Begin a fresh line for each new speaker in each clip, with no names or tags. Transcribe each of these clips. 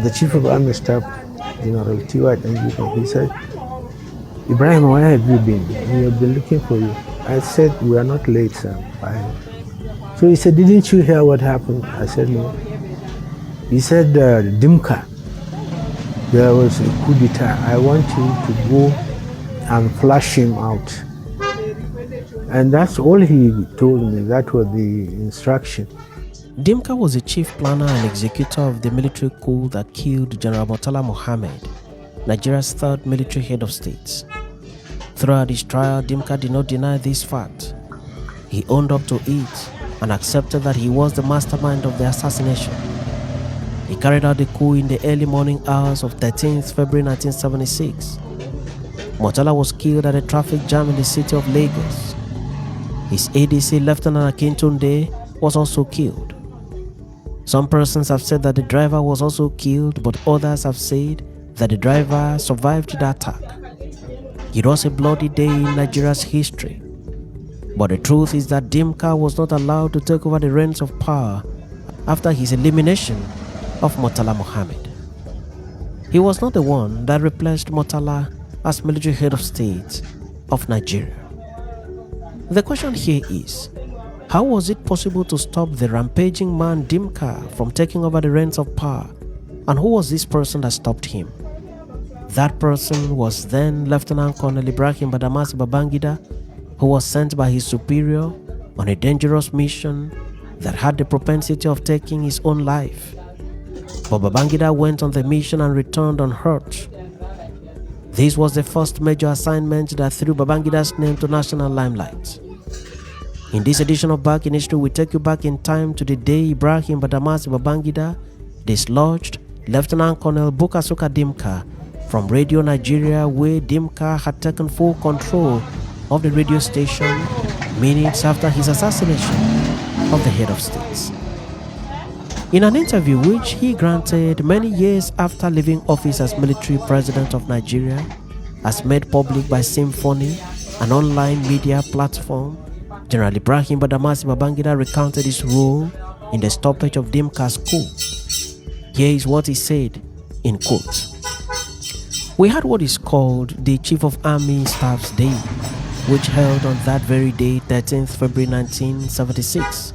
the chief of army staff, General T.Y. Dimka, he said, Ibrahim, where have you been? We have been looking for you. I said, we are not late, sir. So he said, didn't you hear what happened? I said, no. He said, Dimka, there was a coup d'etat. I want you to go and flush him out. And that's all he told me. That was the instruction.
Dimka was the chief planner and executor of the military coup that killed General Murtala Mohammed, Nigeria's third military head of state. Throughout his trial, Dimka did not deny this fact. He owned up to it and accepted that he was the mastermind of the assassination. He carried out the coup in the early morning hours of 13th February 1976. Murtala was killed at a traffic jam in the city of Lagos. His ADC, Lieutenant Akintunde, was also killed. Some persons have said that the driver was also killed, but others have said that the driver survived the attack. It was a bloody day in Nigeria's history. But the truth is that Dimka was not allowed to take over the reins of power after his elimination of Murtala Mohammed. He was not the one that replaced Murtala as military head of state of Nigeria. The question here is, how was it possible to stop the rampaging man Dimka from taking over the reins of power, and who was this person that stopped him? That person was then Lieutenant Colonel Ibrahim Babangida, who was sent by his superior on a dangerous mission that had the propensity of taking his own life. But Babangida went on the mission and returned unhurt. This was the first major assignment that threw Babangida's name to national limelight. In this edition of Back in History, we take you back in time to the day Ibrahim Babangida dislodged Lieutenant Colonel Bukasuka Dimka from Radio Nigeria, where Dimka had taken full control of the radio station minutes after his assassination of the head of state. In an interview which he granted many years after leaving office as military president of Nigeria, as made public by Symphony, an online media platform, General Ibrahim Babangida recounted his role in the stoppage of Dimka's coup. Here is what he said, in quote: "We had what is called the Chief of Army Staff's Day, which held on that very day, 13th February 1976.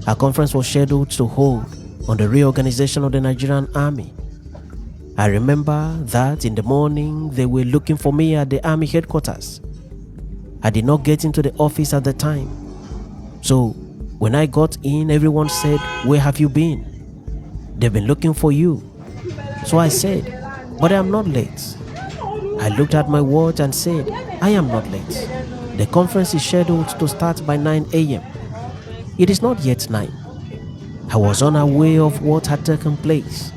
A conference was scheduled to hold on the reorganization of the Nigerian Army. I remember that in the morning they were looking for me at the Army headquarters. I did not get into the office at the time. So when I got in, everyone said, 'Where have you been? They've been looking for you.' So I said, 'But I am not late.' I looked at my watch and said, 'I am not late. The conference is scheduled to start by 9 a.m. It is not yet 9. I was unaware of what had taken place.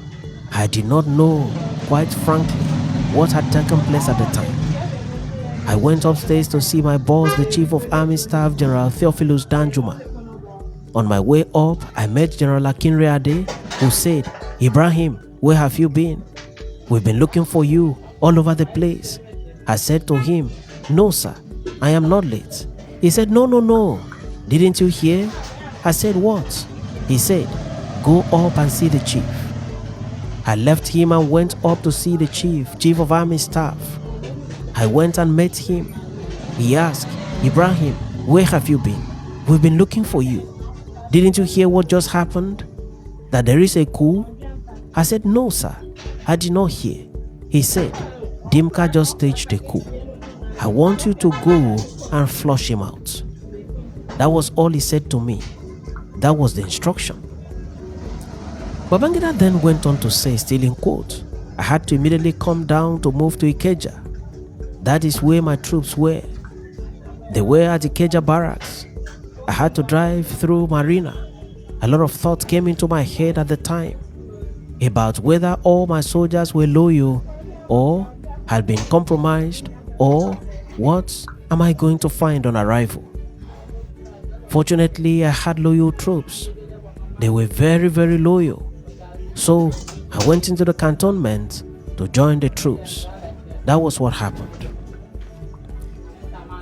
I did not know, quite frankly, what had taken place at the time. I went upstairs to see my boss, the Chief of Army Staff, General Theophilus Danjuma. On my way up, I met General Akinreade, who said, 'Ibrahim, where have you been? We've been looking for you all over the place.' I said to him, 'No, sir, I am not late.' He said, 'No. Didn't you hear?' I said, 'What?' He said, 'Go up and see the chief.' I left him and went up to see the Chief of Army Staff. I went and met him. He asked, 'Ibrahim, where have you been? We've been looking for you. Didn't you hear what just happened? That there is a coup?' I said, 'No, sir, I did not hear.' He said, 'Dimka just staged a coup. I want you to go and flush him out.' That was all he said to me. That was the instruction." Babangida then went on to say, still in quote, "I had to immediately come down to move to Ikeja. That is where my troops were. They were at Ikeja barracks. I had to drive through Marina. A lot of thoughts came into my head at the time about whether all my soldiers were loyal or had been compromised, or what am I going to find on arrival. Fortunately, I had loyal troops. They were very, very loyal. So I went into the cantonment to join the troops. That was what happened."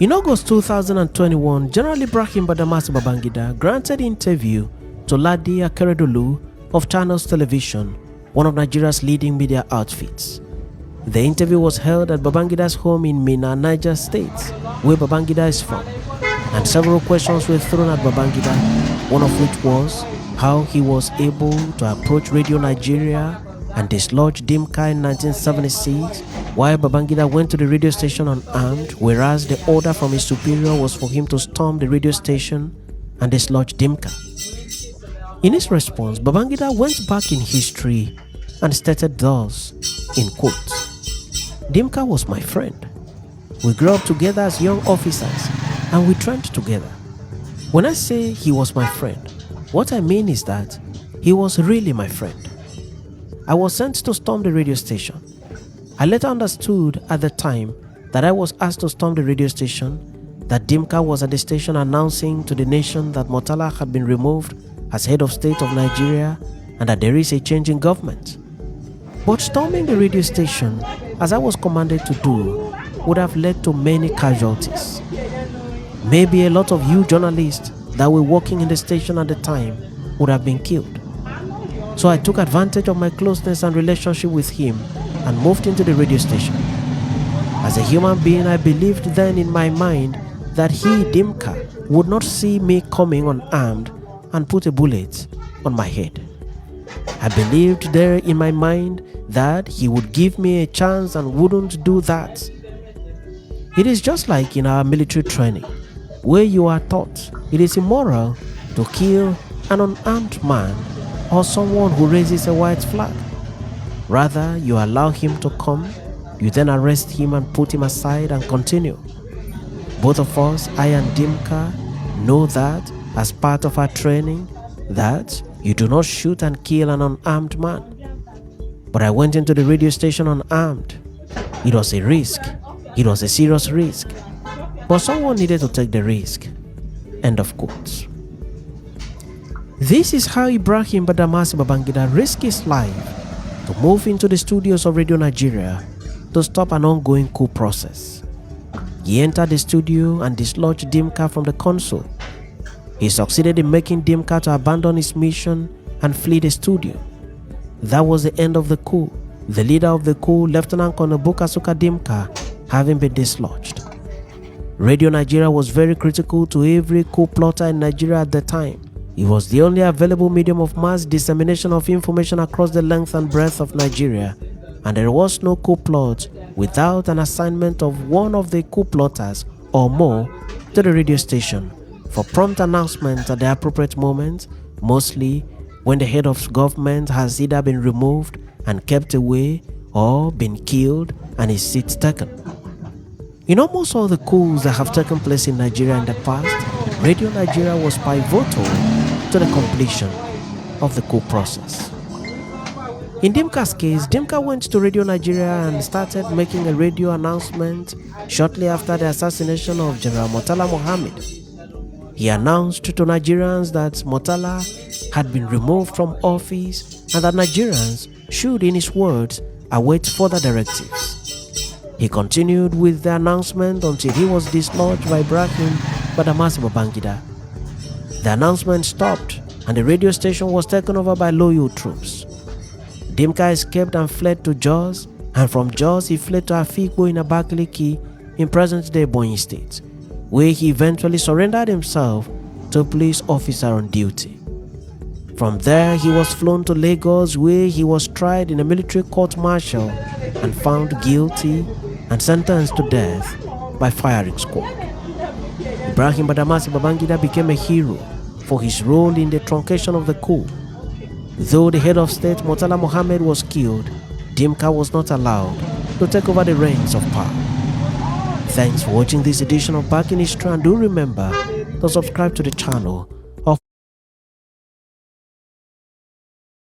In August 2021, General Ibrahim Babangida granted interview to Ladi Akeredolu of Channels Television one of Nigeria's leading media outfits. The interview was held at Babangida's home in Minna, Niger State, where Babangida is from, and several questions were thrown at Babangida, one of which was how he was able to approach Radio Nigeria and dislodge Dimka in 1976, while Babangida went to the radio station unarmed, whereas the order from his superior was for him to storm the radio station and dislodge Dimka. In his response, Babangida went back in history and stated thus, in quotes, "Dimka was my friend. We grew up together as young officers and we trained together. When I say he was my friend, what I mean is that he was really my friend. I was sent to storm the radio station. I later understood at the time that I was asked to storm the radio station, that Dimka was at the station announcing to the nation that Murtala had been removed as head of state of Nigeria and that there is a change in government. But storming the radio station, as I was commanded to do, would have led to many casualties. Maybe a lot of you journalists that were working in the station at the time would have been killed. So I took advantage of my closeness and relationship with him and moved into the radio station. As a human being, I believed then in my mind that he, Dimka, would not see me coming unarmed and put a bullet on my head. I believed there in my mind that he would give me a chance and wouldn't do that. It is just like in our military training, where you are taught it is immoral to kill an unarmed man or someone who raises a white flag. Rather, you allow him to come, you then arrest him and put him aside and continue. Both of us, I and Dimka, know that as part of our training, that you do not shoot and kill an unarmed man. But I went into the radio station unarmed. It was a risk. It was a serious risk. But someone needed to take the risk. End of quotes. This is how Ibrahim Babangida risked his life to move into the studios of Radio Nigeria to stop an ongoing coup process. He entered the studio and dislodged Dimka from the console. He succeeded in making Dimka to abandon his mission and flee the studio. That was the end of the coup, the leader of the coup, Lieutenant Colonel Bukasuka Dimka, having been dislodged. Radio Nigeria was very critical to every coup plotter in Nigeria at the time. It was the only available medium of mass dissemination of information across the length and breadth of Nigeria, and there was no coup plot without an assignment of one of the coup plotters or more to the radio station for prompt announcement at the appropriate moment, mostly when the head of government has either been removed and kept away or been killed and his seat taken. In almost all the coups that have taken place in Nigeria in the past, Radio Nigeria was pivotal to the completion of the coup process. In Dimka's case, Dimka went to Radio Nigeria and started making a radio announcement shortly after the assassination of General Murtala Mohammed. He announced to Nigerians that Murtala had been removed from office and that Nigerians should, in his words, await further directives. He continued with the announcement until he was dislodged by Ibrahim Babangida. The announcement stopped and the radio station was taken over by loyal troops. Dimka escaped and fled to Jos, and from Jos he fled to Afikpo in Abakaliki in present-day Ebonyi State, where he eventually surrendered himself to a police officer on duty. From there, he was flown to Lagos, where he was tried in a military court-martial and found guilty and sentenced to death by firing squad. Ibrahim Babangida became a hero for his role in the truncation of the coup. Though the head of state, Murtala Mohammed, was killed, Dimka was not allowed to take over the reins of power. Thanks for watching this edition of Back in History, and do remember to subscribe to the channel